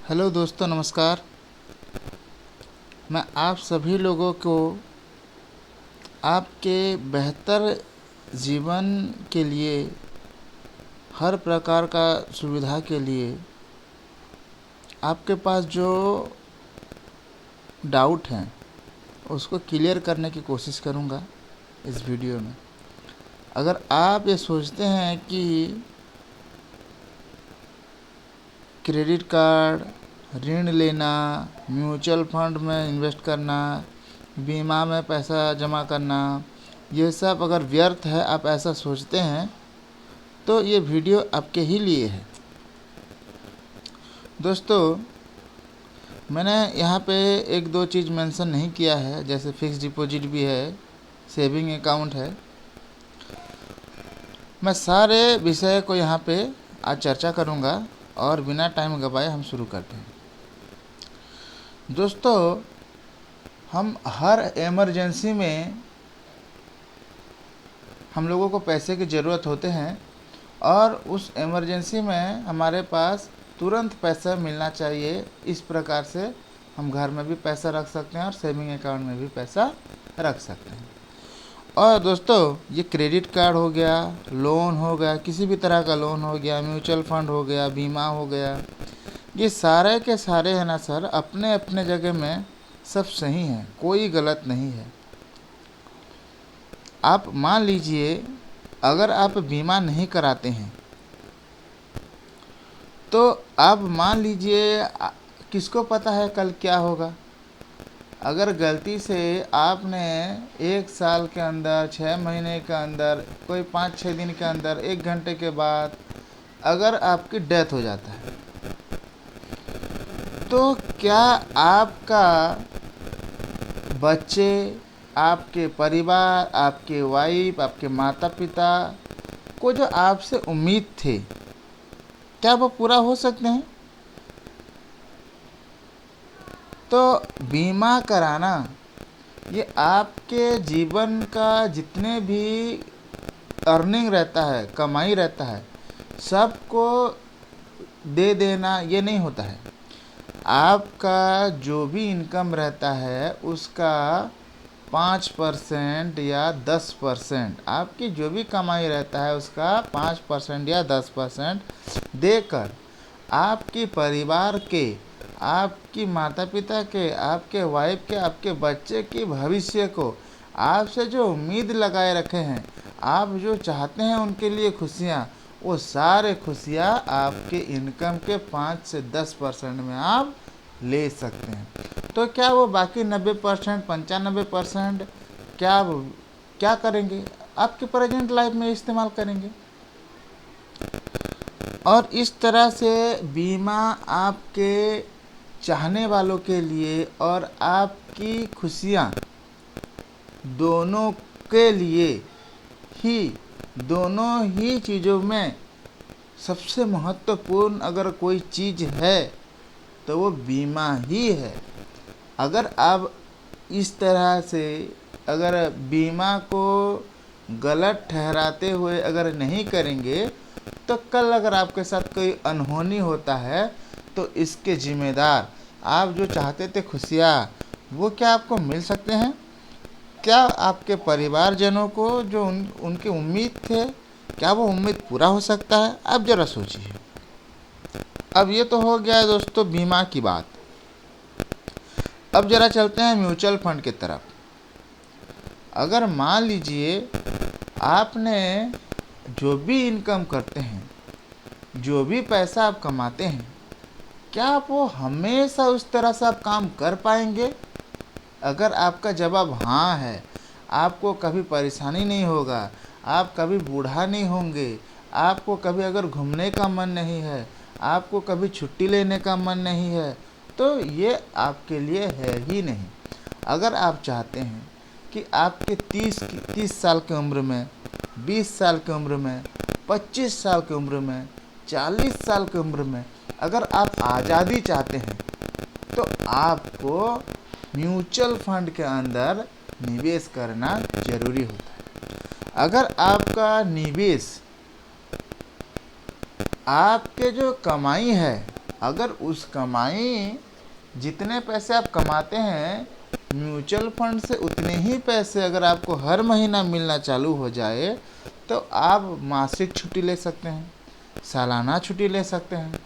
Hello दोस्तों, नमस्कार। मैं आप सभी लोगों को आपके बेहतर जीवन के लिए, हर प्रकार का सुविधा के लिए आपके पास जो डाउट हैं उसको क्लियर करने की कोशिश करूँगा इस वीडियो में। अगर आप ये सोचते हैं कि क्रेडिट कार्ड, ऋण लेना, म्यूचुअल फंड में इन्वेस्ट करना, बीमा में पैसा जमा करना, ये सब अगर व्यर्थ है, आप ऐसा सोचते हैं तो ये वीडियो आपके ही लिए है। दोस्तों, मैंने यहाँ पे एक दो चीज़ मेंशन नहीं किया है, जैसे फिक्स डिपॉजिट भी है, सेविंग अकाउंट है। मैं सारे विषय को यहाँ पे आज चर्चा करूँगा और बिना टाइम गवाए हम शुरू करते हैं। दोस्तों, हम हर इमरजेंसी में हम लोगों को पैसे की ज़रूरत होते हैं और उस इमरजेंसी में हमारे पास तुरंत पैसा मिलना चाहिए। इस प्रकार से हम घर में भी पैसा रख सकते हैं और सेविंग अकाउंट में भी पैसा रख सकते हैं। और दोस्तों, ये क्रेडिट कार्ड हो गया, लोन हो गया, किसी भी तरह का लोन हो गया, म्यूचुअल फंड हो गया, बीमा हो गया, ये सारे के सारे हैं ना सर, अपने अपने जगह में सब सही हैं, कोई गलत नहीं है। आप मान लीजिए, अगर आप बीमा नहीं कराते हैं तो आप मान लीजिए, किसको पता है कल क्या होगा। अगर गलती से आपने 1 साल के अंदर, 6 महीने के अंदर, कोई 5-6 दिन के अंदर, 1 घंटे के बाद अगर आपकी डेथ हो जाता है, तो क्या आपका बच्चे, आपके परिवार, आपके वाइफ, आपके माता पिता को जो आपसे उम्मीद थे, क्या वो पूरा हो सकते हैं? तो बीमा कराना ये आपके जीवन का जितने भी अर्निंग रहता है, कमाई रहता है, सबको दे देना ये नहीं होता है। आपका जो भी इनकम रहता है उसका 5% या 10%, आपकी जो भी कमाई रहता है उसका 5% या 10% देकर आपके परिवार के, आपकी माता पिता के, आपके वाइफ के, आपके बच्चे के भविष्य को, आपसे जो उम्मीद लगाए रखे हैं, आप जो चाहते हैं उनके लिए खुशियाँ, वो सारे खुशियाँ आपके इनकम के 5 से 10% में आप ले सकते हैं। तो क्या वो बाकी 90%, 95% क्या करेंगे? आपके प्रेजेंट लाइफ में इस्तेमाल करेंगे। और इस तरह से बीमा आपके चाहने वालों के लिए और आपकी खुशियाँ दोनों के लिए ही, दोनों ही चीज़ों में सबसे महत्वपूर्ण अगर कोई चीज़ है तो वो बीमा ही है। अगर आप इस तरह से अगर बीमा को गलत ठहराते हुए अगर नहीं करेंगे, तो कल अगर आपके साथ कोई अनहोनी होता है तो इसके जिम्मेदार, आप जो चाहते थे खुशियाँ, वो क्या आपको मिल सकते हैं? क्या आपके परिवारजनों को जो उनकी उम्मीद थे, क्या वो उम्मीद पूरा हो सकता है? आप ज़रा सोचिए। अब ये तो हो गया है दोस्तों बीमा की बात। अब ज़रा चलते हैं म्यूचुअल फंड की तरफ। अगर मान लीजिए आपने जो भी इनकम करते हैं, जो भी पैसा आप कमाते हैं, क्या आप वो हमेशा उस तरह से आप काम कर पाएंगे? अगर आपका जवाब हाँ है, आपको कभी परेशानी नहीं होगा, आप कभी बूढ़ा नहीं होंगे, आपको कभी अगर घूमने का मन नहीं है, आपको कभी छुट्टी लेने का मन नहीं है, तो ये आपके लिए है ही नहीं। अगर आप चाहते हैं कि आपके 30 साल की उम्र में, 20 साल की उम्र में, 25 साल की उम्र में, 40 साल की उम्र में अगर आप आज़ादी चाहते हैं, तो आपको म्यूचुअल फंड के अंदर निवेश करना जरूरी होता है। अगर आपका निवेश, आपके जो कमाई है, अगर उस कमाई जितने पैसे आप कमाते हैं म्यूचुअल फंड से उतने ही पैसे अगर आपको हर महीना मिलना चालू हो जाए तो आप मासिक छुट्टी ले सकते हैं, सालाना छुट्टी ले सकते हैं,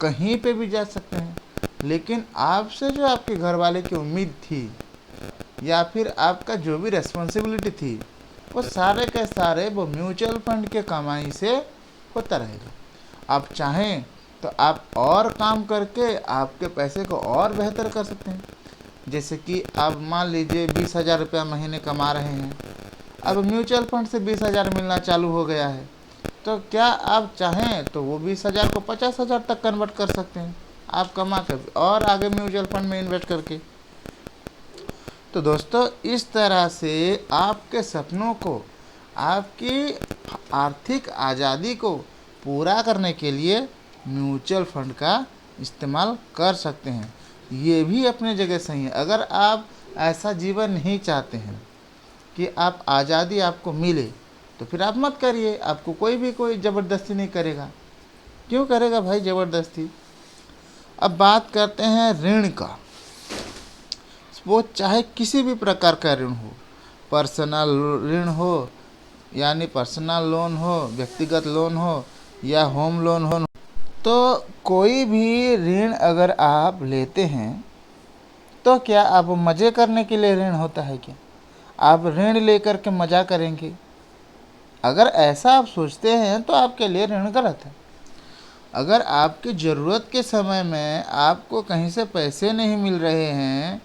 कहीं पे भी जा सकते हैं। लेकिन आपसे जो आपके घर वाले की उम्मीद थी या फिर आपका जो भी रिस्पॉन्सिबिलिटी थी वो सारे के सारे वो म्यूचुअल फंड के कमाई से होता रहेगा। आप चाहें तो आप और काम करके आपके पैसे को और बेहतर कर सकते हैं। जैसे कि आप मान लीजिए 20,000 रुपया महीने कमा रहे हैं, अब म्यूचुअल फंड से 20,000 मिलना चालू हो गया है, तो क्या आप चाहें तो वो 20,000 को 50,000 तक कन्वर्ट कर सकते हैं आप कमा कर और आगे म्यूचुअल फंड में इन्वेस्ट करके। तो दोस्तों इस तरह से आपके सपनों को, आपकी आर्थिक आज़ादी को पूरा करने के लिए म्यूचुअल फंड का इस्तेमाल कर सकते हैं। ये भी अपने जगह सही है। अगर आप ऐसा जीवन नहीं चाहते हैं कि आप आज़ादी आपको मिले तो फिर आप मत करिए। आपको कोई ज़बरदस्ती नहीं करेगा। क्यों करेगा भाई ज़बरदस्ती। अब बात करते हैं ऋण का। वो चाहे किसी भी प्रकार का ऋण हो, पर्सनल ऋण हो यानी पर्सनल लोन हो, व्यक्तिगत लोन हो या होम लोन हो, तो कोई भी ऋण अगर आप लेते हैं तो क्या आप मज़े करने के लिए ऋण होता है क्या? आप ऋण लेकर के मज़ा करेंगे? अगर ऐसा आप सोचते हैं तो आपके लिए ऋण गलत है। अगर आपकी ज़रूरत के समय में आपको कहीं से पैसे नहीं मिल रहे हैं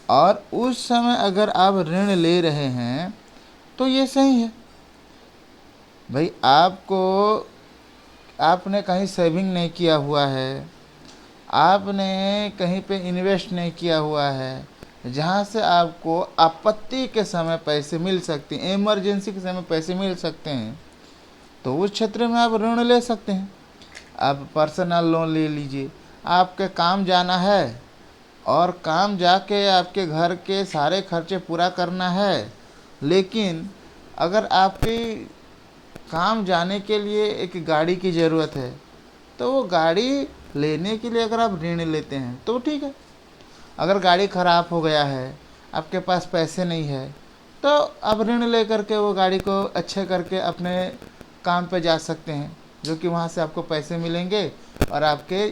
और उस समय अगर आप ऋण ले रहे हैं तो ये सही है भाई। आपने कहीं सेविंग नहीं किया हुआ है, आपने कहीं पे इन्वेस्ट नहीं किया हुआ है, जहाँ से आपको आपत्ति के समय पैसे मिल सकते हैं, इमरजेंसी के समय पैसे मिल सकते हैं, तो उस क्षेत्र में आप ऋण ले सकते हैं। आप पर्सनल लोन ले लीजिए। आपके काम जाना है और काम जाके आपके घर के सारे खर्चे पूरा करना है, लेकिन अगर आपकी काम जाने के लिए एक गाड़ी की ज़रूरत है तो वो गाड़ी लेने के लिए अगर आप ऋण लेते हैं तो ठीक है। अगर गाड़ी ख़राब हो गया है, आपके पास पैसे नहीं है, तो आप ऋण ले करके वो गाड़ी को अच्छे करके अपने काम पे जा सकते हैं, जो कि वहाँ से आपको पैसे मिलेंगे और आपके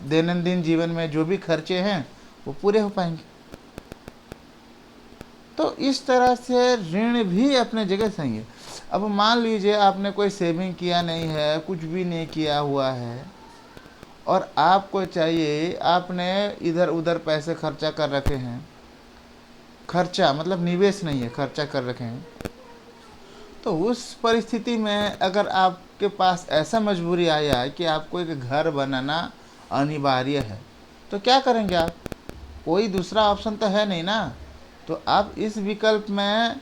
दैनंदिन जीवन में जो भी खर्चे हैं वो पूरे हो पाएंगे। तो इस तरह से ऋण भी अपने जगह सही है। अब मान लीजिए आपने कोई सेविंग किया नहीं है, कुछ भी नहीं किया हुआ है और आपको चाहिए, आपने इधर उधर पैसे खर्चा कर रखे हैं, खर्चा मतलब निवेश नहीं है, खर्चा कर रखे हैं, तो उस परिस्थिति में अगर आपके पास ऐसा मजबूरी आया है कि आपको एक घर बनाना अनिवार्य है, तो क्या करेंगे आप? कोई दूसरा ऑप्शन तो है नहीं ना। तो आप इस विकल्प में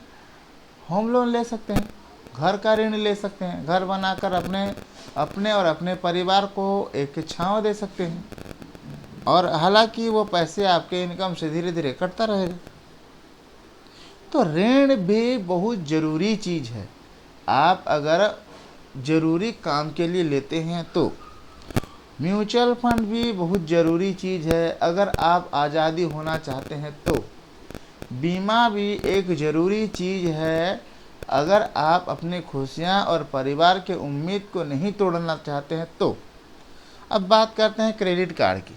होम लोन ले सकते हैं, घर का ऋण ले सकते हैं, घर बनाकर अपने और अपने परिवार को एक छांव दे सकते हैं, और हालांकि वो पैसे आपके इनकम से धीरे धीरे कटता रहेगा। तो ऋण भी बहुत ज़रूरी चीज़ है। आप अगर ज़रूरी काम के लिए लेते हैं तो म्यूचुअल फंड भी बहुत ज़रूरी चीज़ है। अगर आप आज़ादी होना चाहते हैं तो बीमा भी एक ज़रूरी चीज़ है। अगर आप अपनी खुशियाँ और परिवार के उम्मीद को नहीं तोड़ना चाहते हैं तो। अब बात करते हैं क्रेडिट कार्ड की।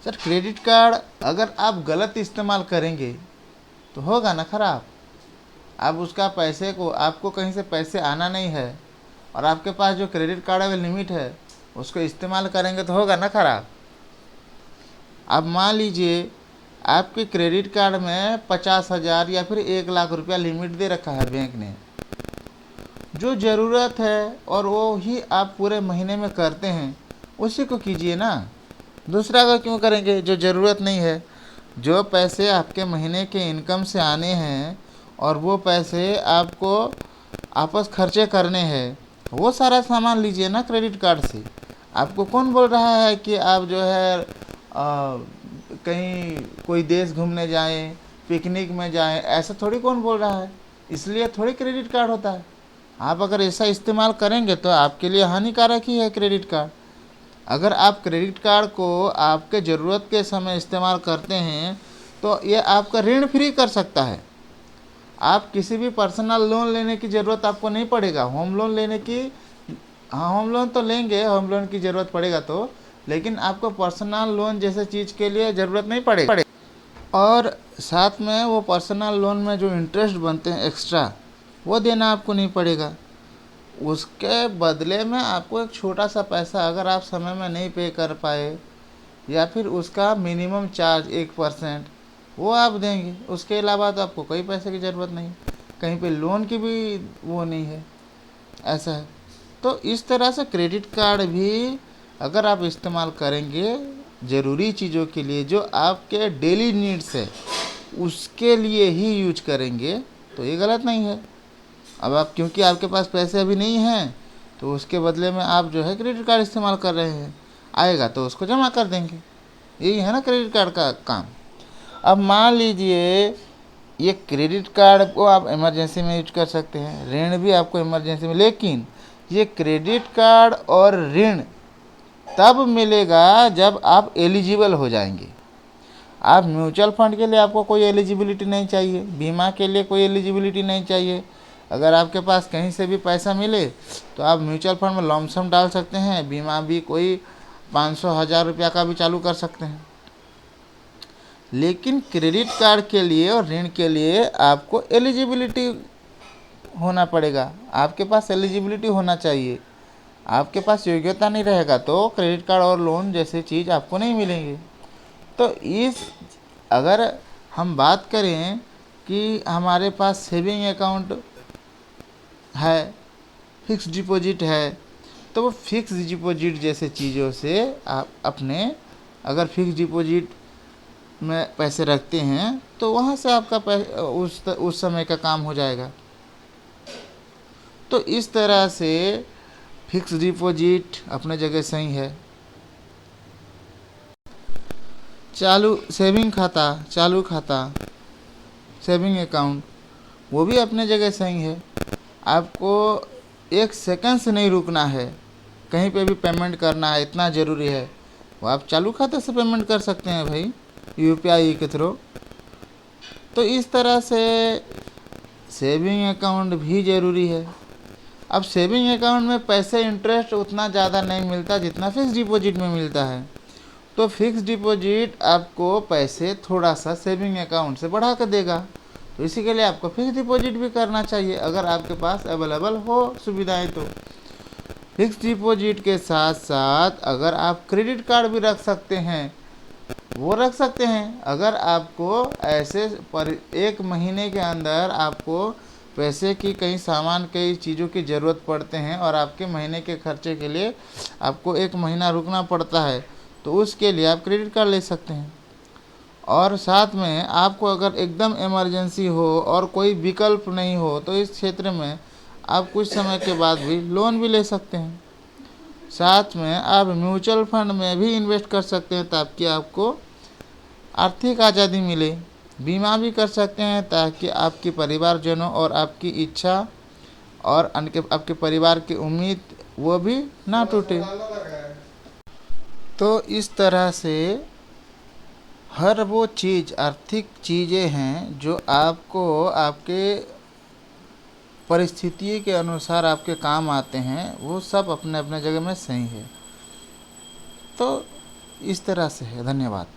सर क्रेडिट कार्ड अगर आप गलत इस्तेमाल करेंगे तो होगा ना ख़राब। आप उसका पैसे को, आपको कहीं से पैसे आना नहीं है और आपके पास जो क्रेडिट कार्ड का लिमिट है उसको इस्तेमाल करेंगे तो होगा ना ख़राब। अब मान लीजिए आपके क्रेडिट कार्ड में 50,000 या फिर 1,00,000 रुपया लिमिट दे रखा है बैंक ने, जो ज़रूरत है और वो ही आप पूरे महीने में करते हैं, उसी को कीजिए ना, दूसरा का क्यों करेंगे जो ज़रूरत नहीं है। जो पैसे आपके महीने के इनकम से आने हैं और वो पैसे आपको आपस खर्चे करने हैं, वो सारा सामान लीजिए ना क्रेडिट कार्ड से। आपको कौन बोल रहा है कि आप जो है कहीं कोई देश घूमने जाएं, पिकनिक में जाएं, ऐसा थोड़ी कौन बोल रहा है। इसलिए थोड़ी क्रेडिट कार्ड होता है। आप अगर ऐसा इस्तेमाल करेंगे तो आपके लिए हानिकारक ही है क्रेडिट कार्ड। अगर आप क्रेडिट कार्ड को आपके ज़रूरत के समय इस्तेमाल करते हैं तो ये आपका ऋण फ्री कर सकता है। आप किसी भी पर्सनल लोन लेने की ज़रूरत आपको नहीं पड़ेगा। होम लोन लेने की, हाँ होम लोन तो लेंगे, होम लोन की ज़रूरत पड़ेगा तो, लेकिन आपको पर्सनल लोन जैसे चीज़ के लिए ज़रूरत नहीं पड़ेगा। और साथ में वो पर्सनल लोन में जो इंटरेस्ट बनते हैं एक्स्ट्रा, वो देना आपको नहीं पड़ेगा। उसके बदले में आपको एक छोटा सा पैसा, अगर आप समय में नहीं पे कर पाए या फिर उसका मिनिमम चार्ज 1%, वो आप देंगे। उसके अलावा तो आपको कोई पैसे की ज़रूरत नहीं, कहीं पे लोन की भी वो नहीं है, ऐसा है। तो इस तरह से क्रेडिट कार्ड भी अगर आप इस्तेमाल करेंगे ज़रूरी चीज़ों के लिए, जो आपके डेली नीड्स है उसके लिए ही यूज करेंगे, तो ये गलत नहीं है। अब आप, क्योंकि आपके पास पैसे अभी नहीं हैं, तो उसके बदले में आप जो है क्रेडिट कार्ड इस्तेमाल कर रहे हैं, आएगा तो उसको जमा कर देंगे। यही है ना क्रेडिट कार्ड का काम। अब मान लीजिए ये क्रेडिट कार्ड को आप इमरजेंसी में यूज कर सकते हैं, ऋण भी आपको इमरजेंसी में, लेकिन ये क्रेडिट कार्ड और ऋण तब मिलेगा जब आप एलिजिबल हो जाएंगे। आप म्यूचुअल फंड के लिए आपको कोई एलिजिबिलिटी नहीं चाहिए, बीमा के लिए कोई एलिजिबिलिटी नहीं चाहिए। अगर आपके पास कहीं से भी पैसा मिले तो आप म्यूचुअल फंड में लमसम डाल सकते हैं, बीमा भी कोई 500-1000 रुपया का भी चालू कर सकते हैं। लेकिन क्रेडिट कार्ड के लिए और ऋण के लिए आपको एलिजिबिलिटी होना पड़ेगा, आपके पास एलिजिबिलिटी होना चाहिए। आपके पास योग्यता नहीं रहेगा तो क्रेडिट कार्ड और लोन जैसी चीज़ आपको नहीं मिलेंगी। तो इस, अगर हम बात करें कि हमारे पास सेविंग अकाउंट है, फिक्स डिपॉजिट है, तो वो फिक्स डिपॉजिट जैसे चीज़ों से आप अपने, अगर फिक्स डिपॉजिट में पैसे रखते हैं तो वहाँ से आपका उस समय का काम हो जाएगा। तो इस तरह से फिक्स डिपॉजिट अपने जगह सही है। चालू खाता सेविंग अकाउंट, वो भी अपने जगह सही है। आपको 1 सेकंड से नहीं रुकना है, कहीं पे भी पेमेंट करना है, इतना ज़रूरी है, वो आप चालू खाते से पेमेंट कर सकते हैं भाई, यूपीआई के थ्रू। तो इस तरह से सेविंग अकाउंट भी ज़रूरी है। अब सेविंग अकाउंट में पैसे इंटरेस्ट उतना ज़्यादा नहीं मिलता जितना फिक्स डिपॉजिट में मिलता है। तो फिक्स डिपॉजिट आपको पैसे थोड़ा सा सेविंग अकाउंट से बढ़ा कर देगा, तो इसी के लिए आपको फिक्स डिपॉजिट भी करना चाहिए अगर आपके पास अवेलेबल हो सुविधाएं। तो फिक्स डिपॉजिट के साथ साथ अगर आप क्रेडिट कार्ड भी रख सकते हैं, वो रख सकते हैं। अगर आपको ऐसे पर 1 महीने के अंदर आपको पैसे की, कई सामान, कई चीज़ों की ज़रूरत पड़ते हैं और आपके महीने के खर्चे के लिए आपको 1 महीना रुकना पड़ता है, तो उसके लिए आप क्रेडिट कार्ड ले सकते हैं। और साथ में आपको अगर एकदम इमरजेंसी हो और कोई विकल्प नहीं हो तो इस क्षेत्र में आप कुछ समय के बाद भी लोन भी ले सकते हैं। साथ में आप म्यूचुअल फंड में भी इन्वेस्ट कर सकते हैं ताकि आपको आर्थिक आज़ादी मिले। बीमा भी कर सकते हैं ताकि आपके परिवारजनों और आपकी इच्छा और आपके परिवार की उम्मीद वो भी ना टूटे। तो इस तरह से हर वो चीज़, आर्थिक चीज़ें हैं जो आपको आपके परिस्थिति के अनुसार आपके काम आते हैं, वो सब अपने अपने जगह में सही है। तो इस तरह से है। धन्यवाद।